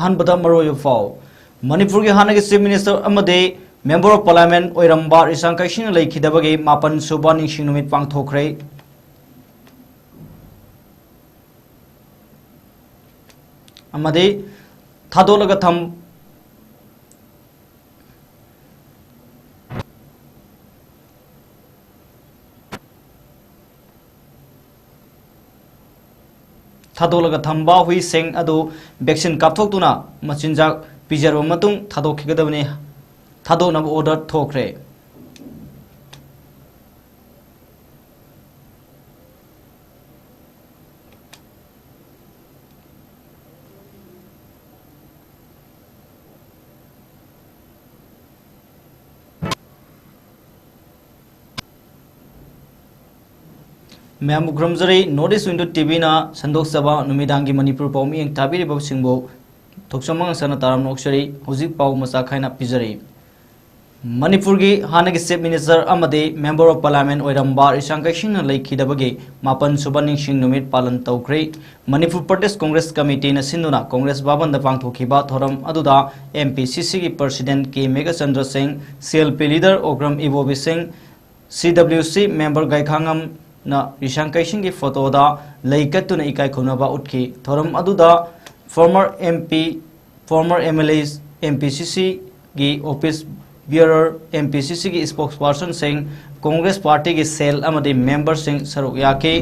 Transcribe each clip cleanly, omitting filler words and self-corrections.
अहनबदा मरोय फाव मणिपुर के हाना के चीफ मिनिस्टर अमदे मेंबर ऑफ पार्लियामेंट ओइरंबा रिसांग काइसिंग लेखिदबगे मापन सुबा निंगसिंग नुमित पांगथोखरे अमदे थादोलगा थम्बा हुई सेंग अदु वैक्सीन कापथोक्तुना मचिनजाक पिजरब मतुंग थादोखिगदबने थादोनब ऑर्डर थोखरे मैम ग्रमजरी नॉर्थ ईस्ट विंडो टीवी ना संदोक सभा नुमिदांगी मणिपुर पाउमी एंग ताबिरी बसिंगबो थोक्समंग सना ताराम नोक्सरी हुजिक पाउ मसा खाइना पिजरी मणिपुर की हाना के चीफ मिनिस्टर अमदे मेंबर ऑफ पार्लियामेंट ओइरंबा रिसांग काइसिंग लेखिदबगे मापन सुबा निंगसिंग नुमित पालन तौखरे मणिपुर प्रदेश कांग्रेस कमिटी न सिंधुना कांग्रेस भवन द पांगथोखिबा थोरम अदुदा एमपीसीसी की president K Meghachandra Singh CLP leader Okram Ibobi Singh CWC member Gaikhangam ना रिसांग काइसिंग की फोटोदा लेकतुना इकाई खुनबा उठकी थोरम अदुदा फॉर्मर एमएलएस एमपीसीसी की ऑफिस बियरर एमपीसीसी की स्पोक्सपर्सन सिंह कांग्रेस पार्टी की सेल अमदि मेंबर सिंह सरुक याकी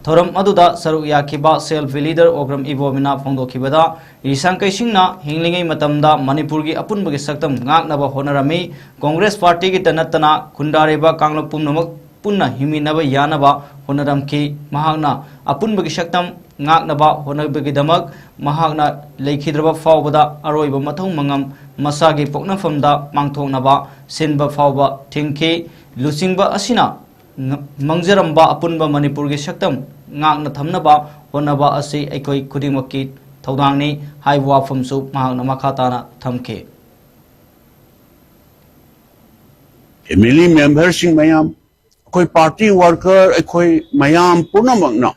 थोरम अदुदा सरुक याकीबा सेल्फी लीडर ओग्रम इबोमिना फोंदोखिबदा रिसांग काइसिंगना हिंगलिंगै मतमदा मणिपुर की अपुनबगी सक्तम गाकनबा होनरमी कांग्रेस पार्टी की तनतना खुंडारेबा कांगलप पुनमक पुन्ना हिमिनब यानबा होनरमखि महागना अपुनबगी सक्तम गाकनबा होनबगिदमक महागना लेखिद्रबा फावबदा अरोइबा मथौ मंगम मसागी पोकनफमदा मांगथोंनबा सिनबा फावबा थिंखि लुचिंगबा असिना मंगजरंबा अपुनबा मणिपुर की सक्तम गाकना थमनबा होनबा असि अखोई खुदिमकि थौदांगनि हाइ वाफमसु महागना मखाताना थमखे एमएलए मेंबर सिंह मयाम कोई पार्टी वर्कर कोई मयाम पुनमकना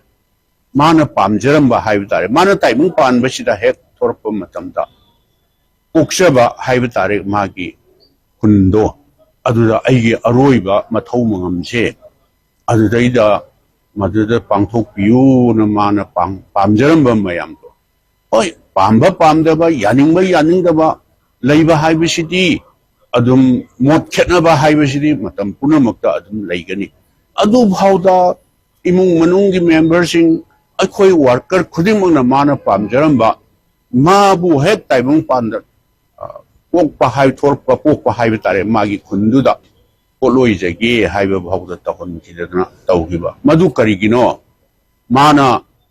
माना पामजरंबा हाइब तारे माना टाइमिंग पानबसिदा हेक थोरप मतमदा उक्सबा हाइब तारे मागी खुंदो अदुदा अइगे अरोइबा मथौ मंगमसे अदुदैदा मदुदा पांथोकपियु न माना पामजरंबा मयाम तो होय पामबा पामदबा यानिंगबा यानिंगदबा लैबा हाइबसिदी अदुम मोट खेतनबा हाइबसिदी मतम पुनमकता अदुम लैगनी अदु भावदा इमुंग मनुंगी मेंबरसिंग अखोई वर्कर खुदिमकना माना पामजरंबा माबु हेक टाइमिंग पांदर पोकपा हाइ थोरपा पोकपा हाइब तारे मागी खुंदुदा पोलोइ जगे हाइब भावदा तखनखिदना तौगिबा मदु करिगिनो माना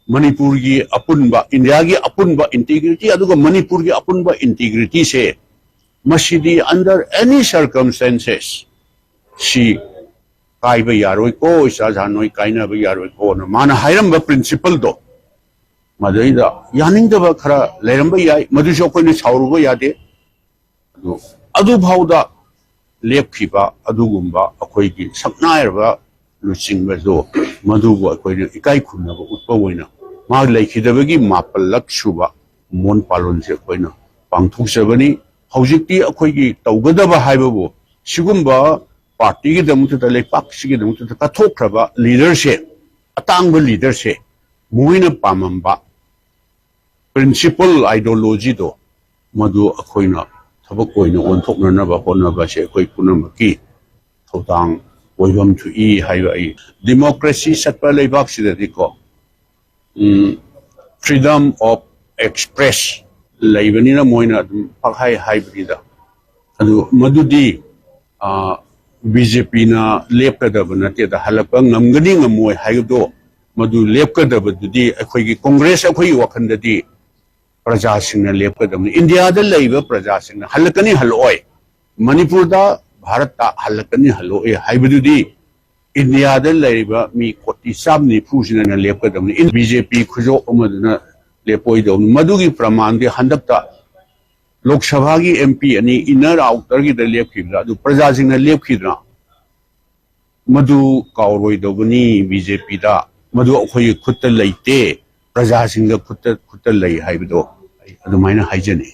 मणिपुर की अपुनबा इंडिया की अपुनबा इंटीग्रिटी अदुगा मणिपुर की अपुनबा इंटीग्रिटी से मसीदी अंडर एनी सर्कमस्टेंसेस सी काइब यारोय को इसाजानोय काइनब यारोय को न माना हाइरंबा प्रिंसिपल दो मदैदा यानिंगदबा खरा लेरंबा याय मदुसो कोइने सावरुबा यादे अदु भावदा लेपखिबा अदुगुंबा अखोयगी सकनायरबा लुचिंगबदो मदुबो अखोयने इकाई खुनबा उत्पा ओइना मा लेखिदबगी मापलक सुबा मोन पालोन से अखोयना पांगथोकसबनी हौजिक्ति अखोयगी तौगदबा हाइबबो सिगुंबा पार्टी की दमुत लेपाक सिगी दमुत कथोखरबा लीडर से अतांग लीडर से मुइना पामंबा प्रिंसिपल आइडियोलॉजी दो मधु अखोइना थबक ओइना ओनथोकनबा होनबा से अखोइ पुनमकी थौतांग ओइबम थुई हाइबा आई डेमोक्रेसी सत्पा लेबाक सिददिको फ्रीडम ऑफ एक्सप्रेस लेबनिना मोइना पखाइ हाइबनिदा अदु मधुदी बीजेपी ना लेपकदब नतेदा हलप ngमगनी ngमोय हाइदो मधु लेपकदबदुदी अखोइगी कांग्रेस अखोइ वखंददी प्रजा सिंह लेपकदब इंडिया दा लेबा प्रजा सिंह हलकनी हलोय मणिपुर दा भारत ता हलकनी हलोय हाइबदुदी इंडिया दा लेबा मी कोटी साबनी फुसिना लेपकदब इन बीजेपी खुजो अमदना लेपोइदो मधुगी प्रमाण दे हंदकता लोकसभा की एमपी अनि इनर आउटर की लेपखिद्रा अदु प्रजा सिंह लेपखिद्रा मधु काउरोइदोबनी बीजेपी दा मधु अखोई खुत्त लैते प्रजा सिंह खुत्त लै हाइबदो अदुमाइना हाइजनी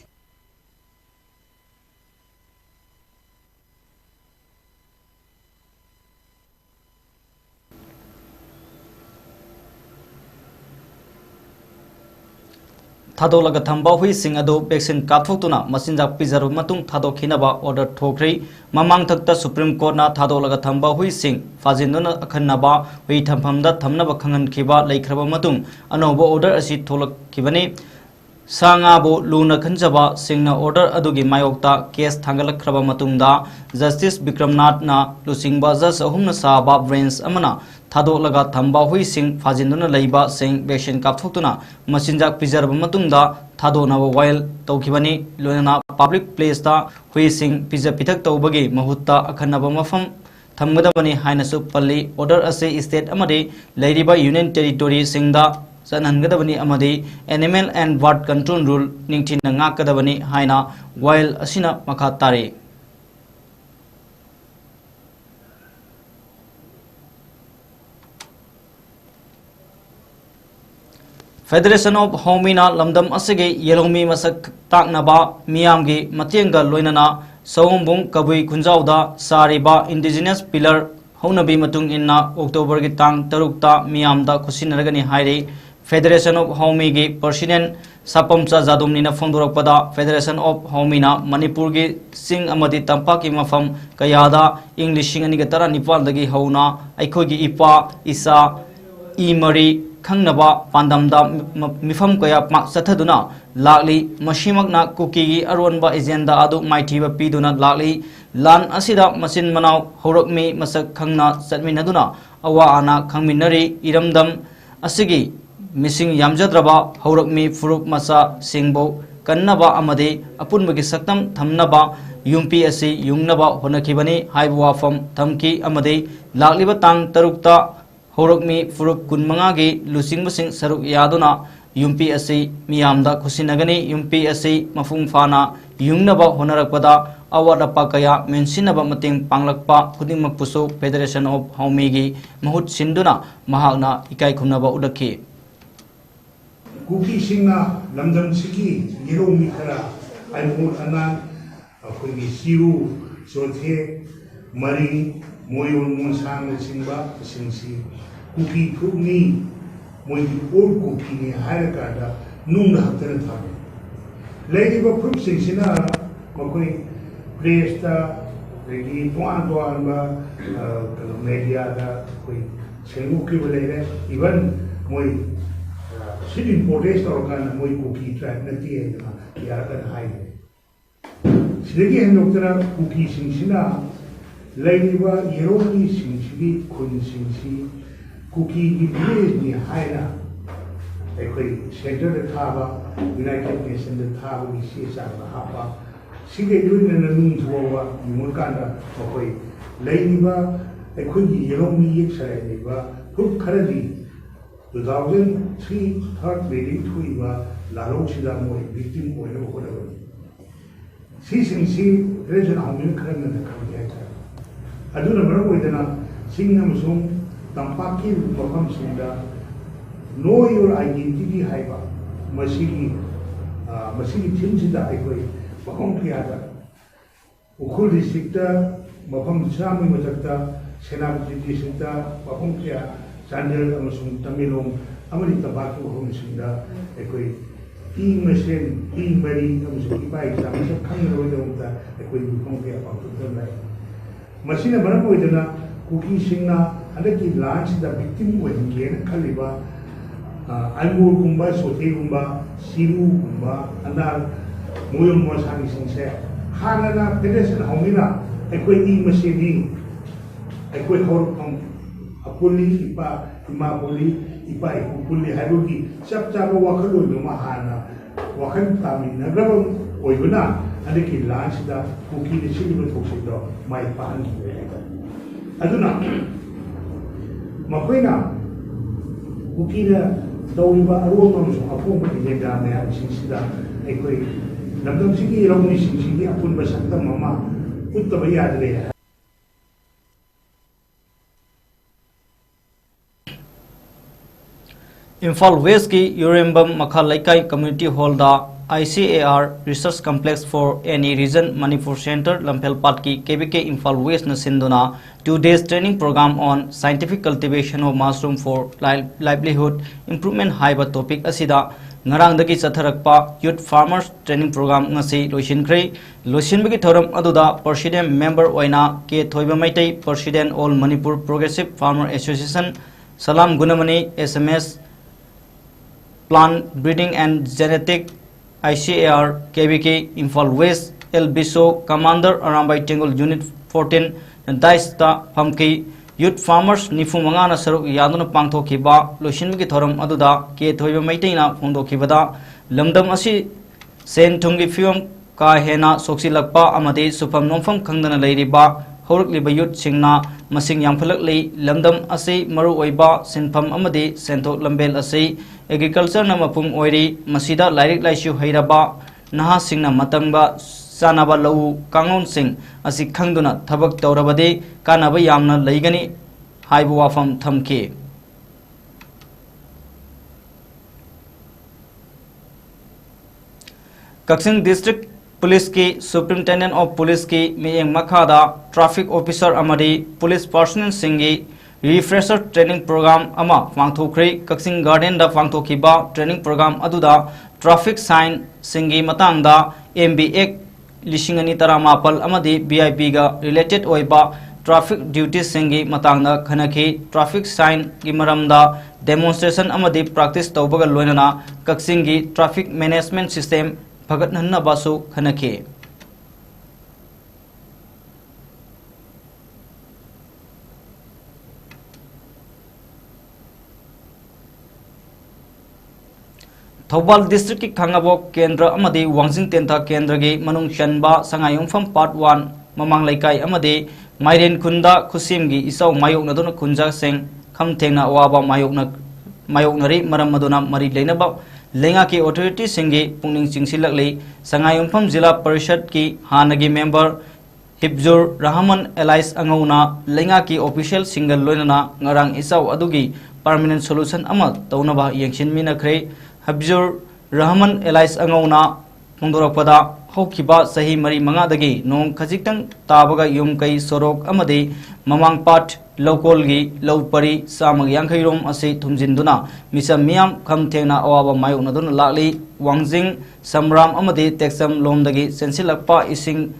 थादोलगा थंबा हुईसिंग अदो वैक्सीन काथोक्तुना मचिनजाक पिजरब मतुंग थादोखिनबा ऑर्डर थोख्री ममांग थक्ता सुप्रीम कोर्ट ना थादोलगा थंबा हुईसिंग फाजिनदुना अखन्नबा हुई थंफमदा थमनबा खंगनखिबा लैख्रबा मतुंग अनोबा ऑर्डर असि थोलखिबनी सांगाबो लूना खंजबा सिंगना ऑर्डर अदुगी मायोक्ता केस थांगलखरबा मतुंगदा जस्टिस विक्रमनाथ ना लुसिंगबा जज अहुमना साबा ब्रेंच अमना थादोलगा थंबा हुईसिंग फाजिनदुना लैबा सिंग वैक्सीन काथोक्तुना मचिनजाक पिजरबा मतुंगदा थादोनाबा वायल तौखिबनी लोना पब्लिक प्लेसता हुईसिंग पिजा पिथक तौबगी महुत्ता अखन्नबा मफम थमगदबनी हाइनसु पल्ली ऑर्डर असे स्टेट अमदे लैरिबा यूनियन टेरिटोरी सिंगदा चनहनगदबनी अमदे animal and bird control rule निंगथिना ngaकदबनी हाइना वायल असिना मखा तारे फेडरेशन ऑफ होमिना लमदम असगे येलोमी मसक ताकनबा मियामगी मतेंगा लोइनना सौंबुंग कबुई खुंजाउदा सारिबा इंडिजिनस पिलर हौनबी मतुंग इन्ना अक्टोबर की तांग तरुकता मियामदा खुसिनरगनी हाइरे फेडरेशन ऑफ होमी की प्रेसिडेंट सापमचा जादुमनीना फोंदोरकपदा फेडरेशन ऑफ होमिना मणिपुर की सिंग अमदी तंपा की मफम कयादा इंग 2019 दगी हौना अखोगी इपा इसा इमरी खंगनबा पांदमदा मिफम कया पाक चथदुना लागली मशीमकना कुकी की अरोनबा एजेंडा अदु माइथीबा पीदुना लागली लान असिदा मसिन मनाव हौरकमी मसक खंगना चटमिनदुना अवा आना खंगमिनरी इरमदम असिगी मिसिंग यामजद्रबा हौरकमी फुरुक मसा सिंगबो कन्नबा अमदे अपुनबगी सक्तम थमनबा यूपी असि युंगनबा होनखिबनी हाइब वाफम थमकी अमदे लागलिबा तांग तरुकता हौरकमी फुरुक कुनमंगा की लुसिंगबसिंग सरुक यादुना यूपी असि मियामदा खुसिनगनी यूपी असि मफुंग फाना युंगनबा होनरकपदा अवाद अपा कया मेंसिनबा मतेंग पांगलकपा खुदिंगमकपुसु फेडरेशन ऑफ होमीगी महूत सिंदुना महागना इकाई खुमनबा उदखि कुकी सिंगना लमदम सिगी येरोमी खरा आइमोन अना अखोगी सिरु सोथे मरी मोयोन मोसांग सिंगबा सिंगसी कुकी फुगनी मोयगी ओल कुकी ने हायरकादा नुंग हतन थाने लेगिबा फुग सिंगसिना मकोई प्रेस्ता रेगी तोआन बा मीडिया दा कोई सेंगुकी बलेरे इवन मोय सिट इम्पोर्टेंस तौरकान मोई कुकी ट्राइब नती है ना यारकन हाई सिदगी हेंदोक्तरा कुकी सिंगसिना लेगिबा येरोमी सिंगसिगी खुन सिंगसी कुकी की विलेज नि हाइना एकोई सेंटर द थाबा यूनाइटेड नेशन द थाबा की सेसा हापा सिगे दुन न नुं थोवा युमल कांदा मकोई लेगिबा एकोई येरोमी एक सरेबा फुक खरदी 2003 third wedding thuiba lalo chida moi victim oilo hola si singsi region amin kharna na khamya cha aduna mara oidana singnam sum tampaki mafam sinda know your identity haiba masigi thimsida aikoi bakong kiyada ukhul district ta mafam chami majakta senapati district ta bakong kiya Chandel amasung Tamilong amali tabaki homisunda ekoi machine mari amasung ipai samasa khangro dawta ekoi bukong ke apang lai machine baram oidana kuki singna adaki launch the victim oingen khaliba angur kumba sote kumba siru kumba anar moyom mosang singse hanana federation homina ekoi machine ekoi horpang apuli ipa ima puli ipa ipuli harugi sab chaba wakalo no mahana wakan tamin nagrabam oibuna adiki launch da kuki de silu thoksido mai pan aduna makoina kuki da tawriba aroma so apong de da me sisida ekoi namdam sigi romni sigi apun basakta mama uttaba yadre Imphal west की यूरेम्बम मखा लैकाई community hall दा ICAR research complex for NE region Manipur centre Lamphelpat की KBK Imphal west न सिंधुना 2 days training programme on scientific cultivation of mushroom for livelihood improvement हाइबा topic असिदा ngarangdagi chatharakpa youth farmers training program ngasi loisinkhre loisinbagi thoram aduda president member oina ke thoiba maitai president all Manipur Progressive Farmer Association Salam Gunamani SMS plant breeding and genetic ICAR KBK Imphal West El Biso Commander Arambai Tengul Unit 14 Daista Phamki youth farmers nifu mangana saruk yaduna pangthokiba loisinbagi thoram aduda ke thoiba maitaina phongdokhibada lamdam asi sen thungi fiom ka hena soksilakpa amadi supam nomfam khangdana leiriba horukliba youth singna masing yangphalakli lamdam asi maru oiba sinpham amadi senthok lambel asi agriculture na mapum oiri masida lairik laishu hairaba naha singna matamga sanaba lau kangon sing asi khangduna thabak tawrabade kanaba yamna leigani haibu wafam thamke Kaksing District Police ki Superintendent of Police ki miyeng makhada traffic officer amadi police personnel singi refresher training program ama pangthokre Kaksing Garden da pangthokiba training program aduda traffic sign singi matangda MBA Lishingani Taramapal amadi BIP ga related oiba traffic duties singi matangda khanaki traffic sign gi maramda demonstration amadi practice tawbaga loinana Kaksing gi traffic management system phagatnanna basu khanaki Thobal District ki Khangabok Kendra amadi Wangsing Tentha Kendra gi manung chanba sangayungfam part 1 mamang laikai amadi Mairen Kunda Khusim gi isau mayok naduna kunja seng kham thengna waba mayoknari maram maduna mari leinaba lenga ki authority singi pungning chingsilakli sangayungfam Zilla Parishad ki hanagi member Hibzur Rahman Elias Angauna lenga ki official single loinana ngarang isau adugi permanent solution ama taunaba yengshin minakre Habjur Rahman Elias Angauna Mungdorapada Hokiba Sahi Mari Mangadagi Nong Kazikang Tabaga Yum Kai Sorok Amadi Mamang Pat Lokolgi Lopari Samag Yankairum Ase Tumjinduna Misa Miam Kamtena Awaba Mayunadun Lali Wangsing Samram Amadi Texam Lomdagi Sensilakpa Ising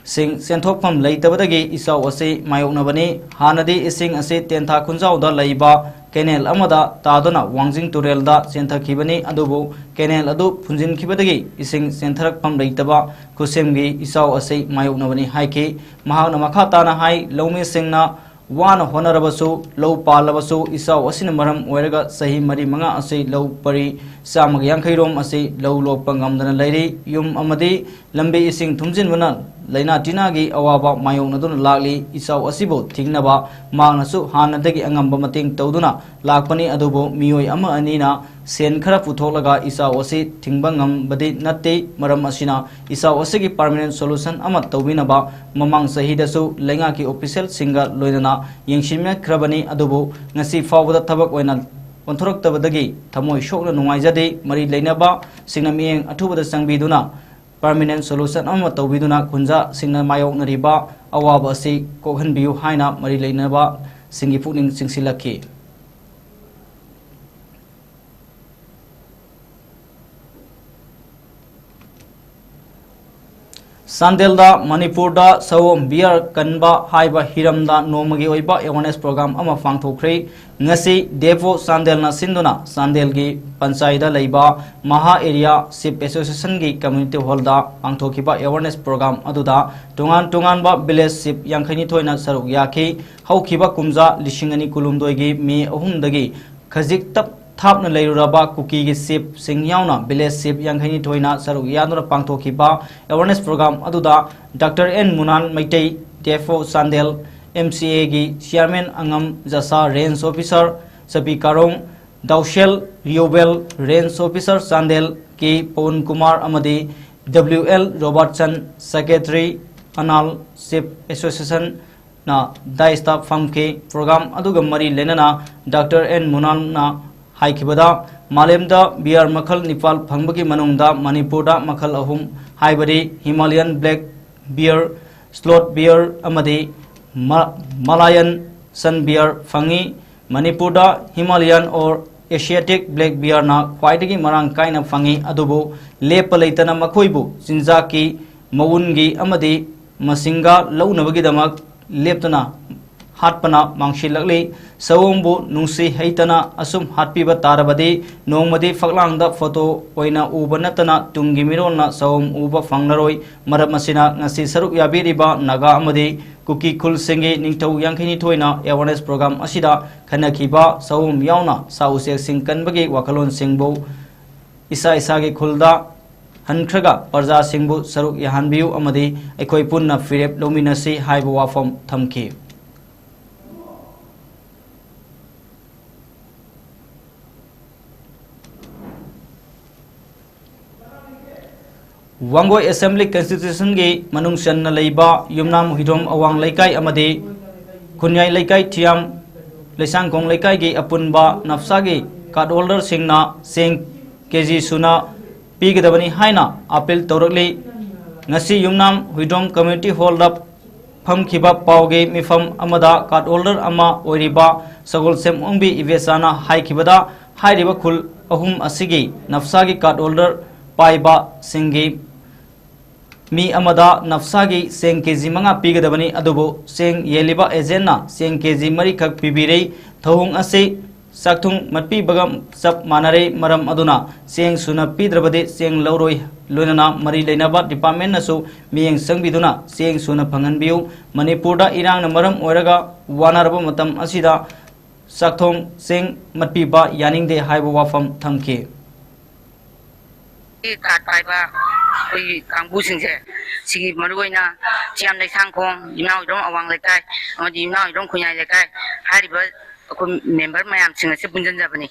Sing Senthokpam Laitabadagi Isau Ase Mayunabani Hanadi Ising Ase Tentha Kunzau da Laiba Kenel Amada Tadona Wangsing Turelda Sentha Kibani Adubu Kenel Adu Punjin Kibadagi Ising Sentharak Pam Laitaba Kusemgi Isau Ase Mayunabani Haiki Mahana Makatana Hai Lomi Singna Wana Honarabasu Low Palabasu Isau Asinamaram Weraga Sahi Mari Manga Ase Low Pari Samag Yankairom Ase Low Lopangam Dana Lady Yum Amadi Lambe Ising Tumjin Vana Laina Tinagi Awaba Mayonadun Lali Isau Asibo Tingnaba Magnasu Hanadagi Angamba Mating Tauduna Lakpani Adobo Mioi Ama Anina Sen Khara Putholaga Isau Asi Tingbangam Badi Nate Maram Asina Isau Asigi permanent solution Ama Tawinaba Mamang Sahidasu Lenga ki official singa Loinana Yengshimya Krabani Adobo Nasi Fawada Tabak Wenal Onthorok Tabadagi Tamoi Shokna Numaizade Mari Lainaba Sinamieng Atubada Sangbiduna permanent solution ama tawbiduna kunja singna mayok nariba awaba asi kokhan biu haina mari leinaba singi pukning singsilaki Sandelda Manipurda Sawom Beer Kanba Haiba Hiramda Nomagi Oiba Awareness Program ama Fangthokre Ngasi Devo Sandelna Sinduna Sandelgi Panchayda Leiba Maha Area Sip Association gi Community Hall da Pangthokiba Awareness Program aduda Tungan ba Village Sip Yankhani Thoina Saruk Yaki Haukiba Kumja Lishingani Kulumdoi Mi Ahumdagi Khazik Tap Thapna Leiraba Kuki gi Sip Singyauna Village Sip Yankhani Thoina Saruk Yadura Pangthokiba Awareness Program aduda Dr. N Munan Maitei Defo Sandel MCA gi Chairman Angam Jasa Range Officer Sabi Karong Daushel Riobel Range Officer Sandel K Pon Kumar Amadi WL Robertson Secretary Anal Sip Association na Daista Famke Program aduga mari lenana Dr. N Munan na Haikibada Malemda Beer Makal Nepal Pangbaki Manungda Manipurda Makal Ahum Haibadi Himalayan Black Beer Slot Beer Amadi Malayan Sun Beer Fangi Manipurda Himalayan or Asiatic black bear ना ख्वाइदगी Marang कायना fungi अदुबो लेप लेतना मखोइबु चिंजाकी मवुनगी अमदी मसिंगा लौनबगिदमक लेपतना हाटपना मांगशिलकली सवोंबु नुंसी हैतना assume हाटपीबा तारबदी नोंमदी फकलांगदा photo ओइना उबा नतना तुंगी मिरोना सवोम उबा फंगनरोय मरम असिना ngasi saruk yabiриबा Naga अमदी cookie खुल सिंगी Ningthou यांखैनी थोइना awareness programme असिदा खनखिबा सवोम यावना साउसेक सिंकनबगी वाखलोन सिंगबो इसा इसागी खुलदा हनख्रगा प्रजा सिंगबु सरुक याहानबियु अमदी अखोय पुन्ना फिरेप लोमिनसी हाइबो वाफम थमखि वांगोय असेंबली कॉन्स्टिट्यूशन की मनुंग चन्ना लेबा युमनाम हिदोम अवांग लेकाय अमदी खुन्याय लेकाय थियाम लेसांगकोंग लेकाय की अपुनबा नफ्सागी कार्ड होल्डर सिंगना सेंग केजी सुना पीगदबनी हाइना अपील तौरकली ngasi युमनाम हिदोम कम्युनिटी हॉल दा फमखिबा पावगे मिफम अमदा कार्ड होल्डर अमा ओरिबा सगोल सेमोंबी इवेसाना हाइखिबदा हाइरिबा खुल अहुम असिगी नफ्सागी कार्ड होल्डर पाइबा सिंगी मी अमदा नफ्सागी सेंग केजी मंगा पीगदबनी अदुबो सेंग येलिबा एजेंना सेंग केजी मरी खक पीबीरे थहुंग असे साक्थुंग मत्पी बगम सब मानरे मरम अदुना सेंग सुना पीद्रबदे सेंग लौरोय लोनना मरी लेनबा डिपार्टमेंट नसु मियेंग संगबिदुना सेंग सुना फंगनबियु मणिपुरदा इरांग न मरम ओरगा वानारबो मतम असिदा साक्थोंग सेंग मत्पीबा यानिंगदे हाइबो वाफम थमके कार्ड पाइबा कोई कांगबुसिंगसे सिगी मरुगोइना चियाम लेसांगकोंग युनाव इदोम अवांग लेकाय अमदि युनाव इदोम खुन्याय लेकाय हारिबा को मेंबर मयाम सिंगसे बुंजनजाबनी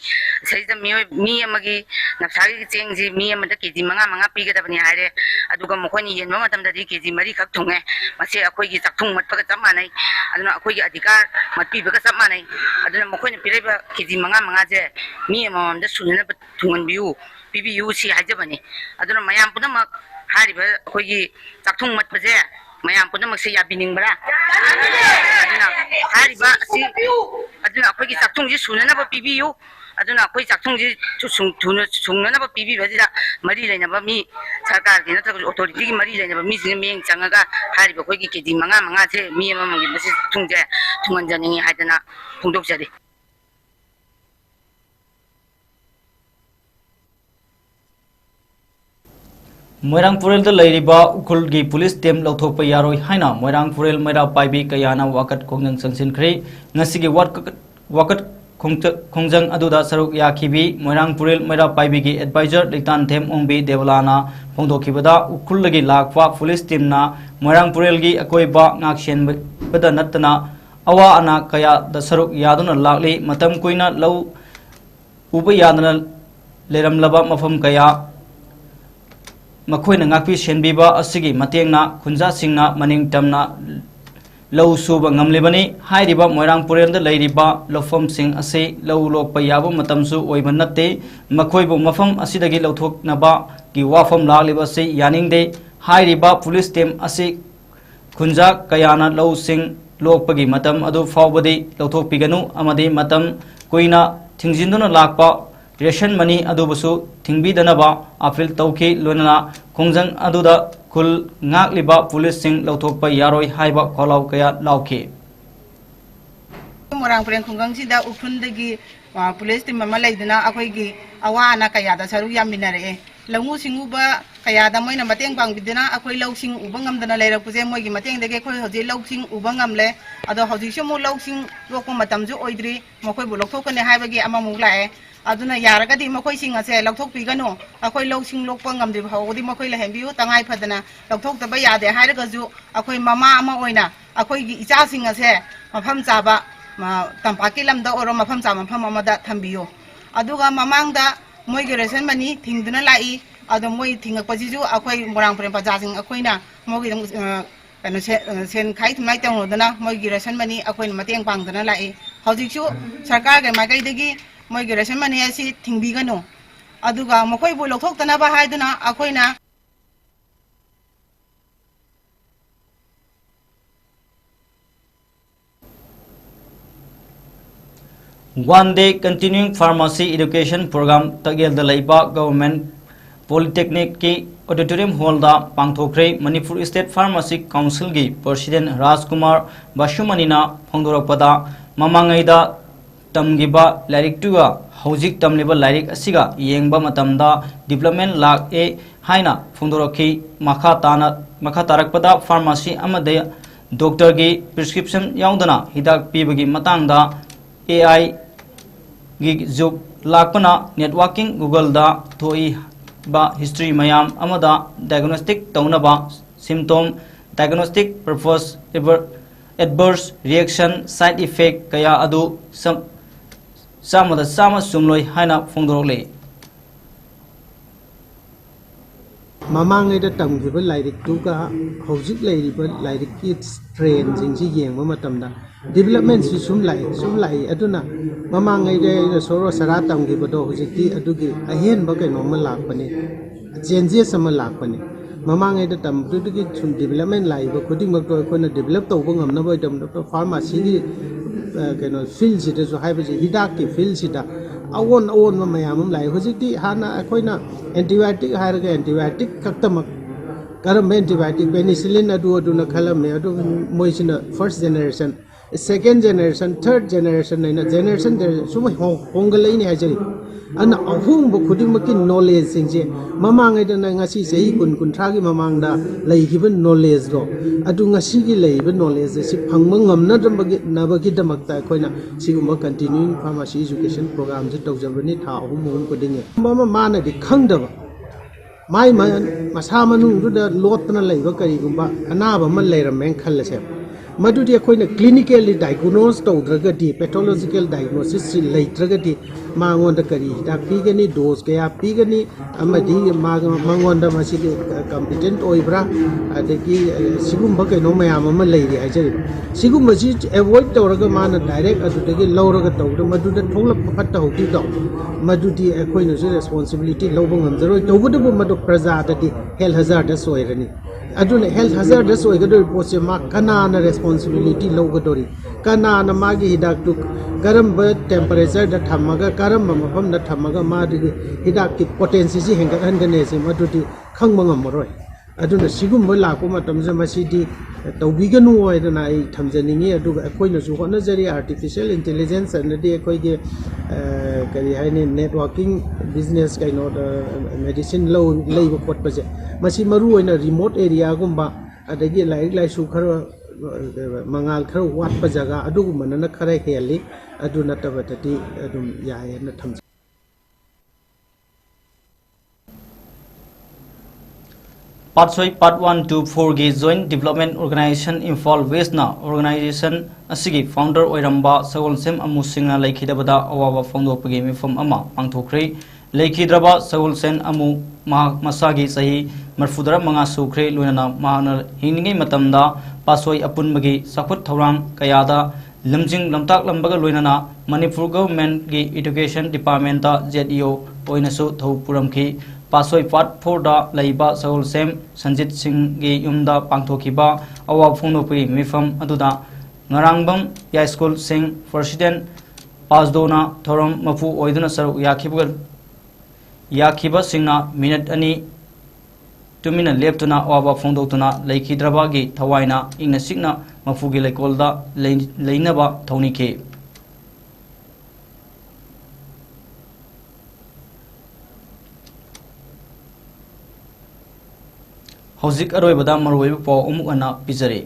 सैदा मी अमगी नफ्सागी चेंगजी मी अमदा केजी मंगा मंगा पीगदबनी हारे अदुगा मखोनी येनबा मतमददी केजी मरी खक थुंगे मसे अखोयगी चाखथुंग मत्पगा चप मानै अदुना अखोयगी अधिकार मत्पीबगा चप मानै अदुना मखोनी पिरेबा केजी मंगा मंगा जे मी अममदा सुनना थुंगनबियु पीबीयू सी हाइजबनी अदुना मयाम पुनमक हारिबा अखोयगी चाखथुंग मत्पजे मयाम पुनमक से याबिनिंगबरा अदुना हारिबा सी अदुना अखोयगी चाखथुंग जी सुनना पीबीयू अदुना अखोय चाखथुंग जी सुनना पीबीबजिदा मरी लेनबा मी सरकार की नत्र अथॉरिटी की मरी लेनबा मी सिंग मेंग चंगगा हारिबा अखोयगी केजी मंगा मंगा से मी अममगी मसे थुंगजे थुंगनजनिंगी हाइदना फोंदोकजरी मोइरांगपुरेल उखुल की पुलिस टीम लौथोप यारोय हाइना मोइरांगपुरेल मैरा पाइबी कयाना वाकट खोंजंग संसिनख्रे ngasi वाकट खोंजंग अदुदा सरुक याखिबी मोइरांगपुरेल मैरा पाइबी की एडवाइजर लितान थेम ओंबी देवलाना फोंदोखिबदा उखुल लगी लाखवा पुलिस टीम ना मोइरांगपुरेल की अकोइबा ngaksen बदा नतना अवा अना कया द सरुक यादुना लाखली मतम कुइना लौ उब यादना लेरमलबा मफम कया मखोइना ngakpi senbiba asigi matengna khunja singna maning tamna lau suba ngamlebani hairiba moirangpurel da leiriba lofom sing ase lau lokpa yabu matamsu oiba natte makhoibu mafam asidagi lauthoknaba ki wafam lagliba se yaningde hairiba police team ase khunja kayana lau sing lokpagi matam adu fawbadi lauthokpiganu amade matam koina thingjinduna lakpa ration money अदुबसु थिंगबीदनबा appeal तौखी लोनना खोंजंग अदुदा खुल ngakliba police सिंग लौथोकपा यारोय हाइबा खोलाव कया लाउखी मोरांगपुरेल खुंगंगसिदा उखुंदगी police team अमा लेदना अखोयगी अवाना कयादा सरु यामिनरे लंगु सिंगुबा कयादा मोइना मतेंग पांगबिदना अखोय लौसिंग उबा ngamdana लेरपुजे मोइगी मतेंगदगे अखोय हजे लौसिंग उबा ngamले अदो हजिसु मु लौसिंग लोको मतमजु ओइद्री मखोय बु लौथोकने हाइबगी अमा मु लाए अदुना यारगदी मखोय सिंग असे लौथोकपिगनो अखोय लौसिंग लोकपा ngamद्रि भावदी मखोय लहेंबियु तंगाय फदना लौथोकतबा यादे हाइरगजु अखोय ममा अमा ओइना अखोयगी इचा सिंग असे मफम चाबा तंपाकी लमदा ओरो मफम चा मफम अमदा थंबियो अदुगा ममांगदा मोइगी रेशन मनी थिंगदना लाई अदो मोइ थिंगकपजिजु अखोय मोरांगपुरेल प्रजासिंग अखोयना मोगी कनो सेन खाइ थुनाय तंगदना मोइगी रेशन मनी अखोयना मतेंग पांगदना लाई हजिकसु सरकार के माइकैदगी मोइगी रेशन मनी असि थिंगबिगनो अदुगा मखोयबु लौथोकतनाबा हाइदना अखोयना 1 day continuing pharmacy education program tagel da laiba government polytechnic ki auditorium hall da pangthokre Manipur State Pharmacy Council gi president Rajkumar Bashumani na phongdorakpada mamangai da tamgiba lairik tuga hojik tamliba lairik asiga yengba matamda development lak e haina phongdorakhi makha tarakpada pharmacy amade doctor gi prescription yaudana hidak pibagi matangda AI gi jug lakpana networking Google da thoi ba history mayam amada diagnostic taunaba symptom diagnostic purpose adverse reaction side effect kaya adu samada sama sumloi haina phongdorole Mamang ida tamgiba lairik tuga hojik lairiba lairik ki train jingsi yengba matamda development si sum lai aduna mamang ida soro sara tamgiba do hojik ti adugi ahen ba kai normal lakpani changes sama lakpani mamang ida tam tugi sum development lai ba khuding mak to ko na develop to ba ngamna ba dam to pharmacy gi keno field si de so haiba ji hidak ki field si da awon mayam lai hojik ti hana akoina antibiotic hairga antibiotic kaktamak karam antibiotic penicillin adu na khalam adu moisina first generation second generation third generation naina generation sum hongalai ni hajari ana ahung bu khuding maki knowledge singje mamang ida na ngasi sei kun thagi mamang da lai given knowledge ro adu ngasi gi lai given knowledge si phangma ngamna dambagi nabagi damakta koina siguma continuing pharmacy education program je tawjabani tha ahum mun ko dinge mama mana di khangdaba mai masa manung du da lotna laiba kari gumba anaba man leirameng khallase madudi akoina clinically diagnose tawdragadi pathological diagnosis si leitragadi mangonda kari da pigani dose kaya pigani amadi mangonda masi competent oibra adagi sigumba kaino mayam ama leiri hajari sigumba si avoid tawraga mana direct adudagi lawraga tawda maduda tholak phatta hoti do madudi akoina si responsibility lawba ngamjaroi tawbudu madu prajadadi health hazardous oirani aduna health hazardous oigadori pose ma kanana responsibility lawgadori kanana magi hidak tu garamba temperature da thamaga karamba mafam da thamaga ma di hidak ki potency si henga hangane se madudi khangma ngamroi aduna sigumba lakko matamja masidi tawbiganu oidana ai thamjaningi aduga akoina su honajari artificial intelligence and di akoige kari haine networking business kaino medicine law leiba khotpaje masi maru oina remote area gumba adagi lai su khara mangal khara watpa jaga adugumba na khara heli aduna tabatati adum yae na tham Part 1 to 4 gi Joint Development Organization Imphal West na organization asigi founder oiramba Sagolsem amusingna laikhidabada awaba phongdokpagi mifam ama pangthokre laikhidraba Sagolsen amu masagi sahi marfudara manga sukre loinana mahana hingningai matamda pasoi apunbagi sakhut thorang kayada lamjing lamtak lambaga loinana Manipur government gi education department ta ZEO oinasu thau puramki pasoi part 4 da laiba Sagolsem Sanjit Singh gi yumda pangthokiba awa phongnopi mifam aduda ngarangbam ya school Singh president pasdona thoram mafu oiduna saru yakhiba singna minute ani 2 minute leptuna awa phongdoktuna laikhidraba gi thawaina ingna sikna mafu gi laikolda leinaba thonike Hojik aroibada maroiba paw umuk ana pizare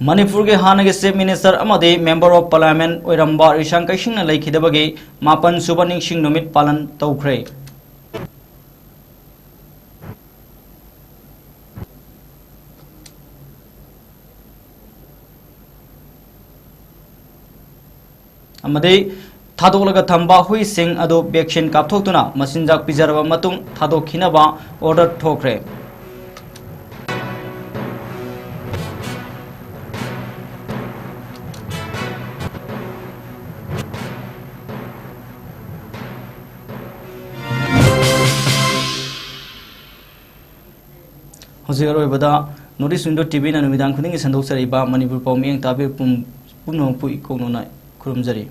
Manipur ke hanage chief minister amade member of parliament oiramba Rishankar Singh na laikhidabagi mapan suba ningsing numit palan tawkhre amade thadolaga thamba hui sing ado vaccine kapthoktuna masinjak pijaraba matung thadokhinaba order thokre Hojik aroibada Notice Window TV na numidang khuding sandok sariba Manipur paw mieng tabe pumno pui kononai khurumjari.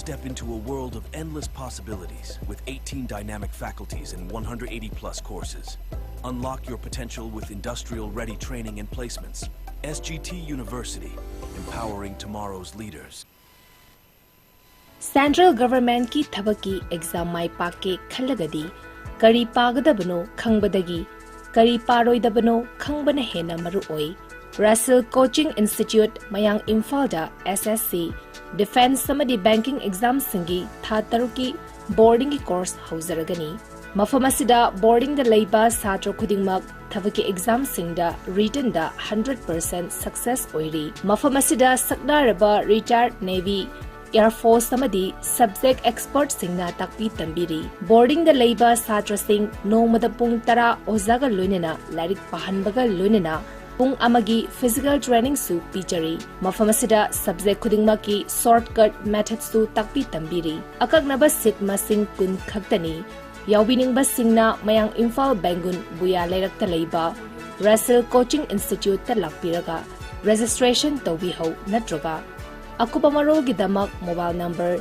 Step into a world of endless possibilities with 18 dynamic faculties and 180 plus courses. Unlock your potential with industrial-ready training and placements. SGT University, empowering tomorrow's leaders. Central Government ki thabaki exam mai pakke khallagadi kari pagadabano khangbadagi kari paroidabano khangbana hena maru oi. Russell Coaching Institute Mayang Imphal SSC Defense Samadi Banking Exam Singi Tha Taruki Boarding Course Hauzaragani. Mafamasida Boarding the Laiba Satro Kudingmak Thavaki Exam Singda Written da 100% Success Oiri. Mafamasida Sakdaraba Retired Navy Air Force Samadi Subject Expert Singna Takpi Tambiri. Boarding the Laiba Satra Singh No Madapung Tara Ozaga Lunina Larik Pahanbaga Lunina Pung amagi physical training su pichari. Mafamasida subject kudingmaki shortcut method su takpi tambiri. Akagnaba sit masing kun khaktani. Yaubining basingna mayang Imphal Bangun buya leirakta leiba Russell Coaching Institute ta lakpiraga registration tawbiho natroga. Akupamarol gidamak mobile number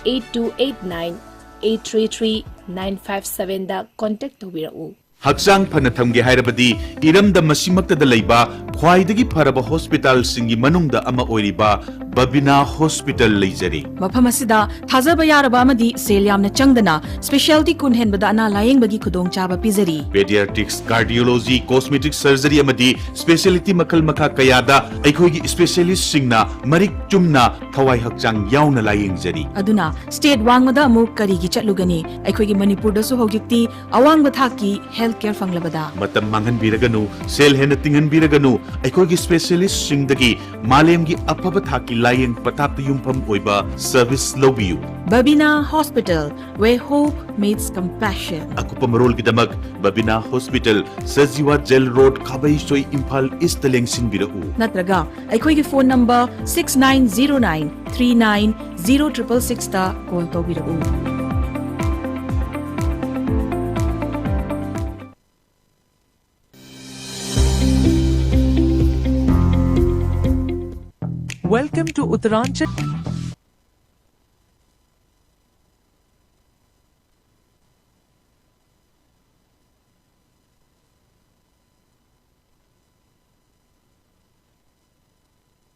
8289 833 957 da contact tawbirau. Haksang Panatamge Hairabadi, Iramda Masimakta de Leiba, Kwaidagi Paraba Hospital Singi Manungda Ama Oiriba, Babina Hospital Lejari. Mapamasida, Tazabayaraba Amadi, Selyamna Changdana, Specialty Kunhen Badana Lying Bagi Kudong Chaba Pizari. Pediatrics, Cardiology, Cosmetic Surgery Amadi, Specialty Makal Maka Kayada, Aikogi Specialist Singna, Marik Chumna, Kawai Haksang Yauna Lying Zari. Aduna, State Wangmada Muk Karigi Chatlugani, Aikogi Manipur Dasu Hogikti, Awang Bathaki, Healthcare Fanglabada. Matam Mangan Biraganu, Sel Henatingan Biraganu, Aikogi Specialist Singdagi, Malemgi Apabathaki Lying Patap Yumpam Oiba, Service Lobiu. Babina Hospital, where hope meets compassion. Akupamarol Gidamak, Babina Hospital, Sajiwa Gel Road, Kabay Soy Impal Istaleng Singbirau. Natraga, Aikogi phone number 6909 390666 ta call to birau. Welcome to Uttaranchal.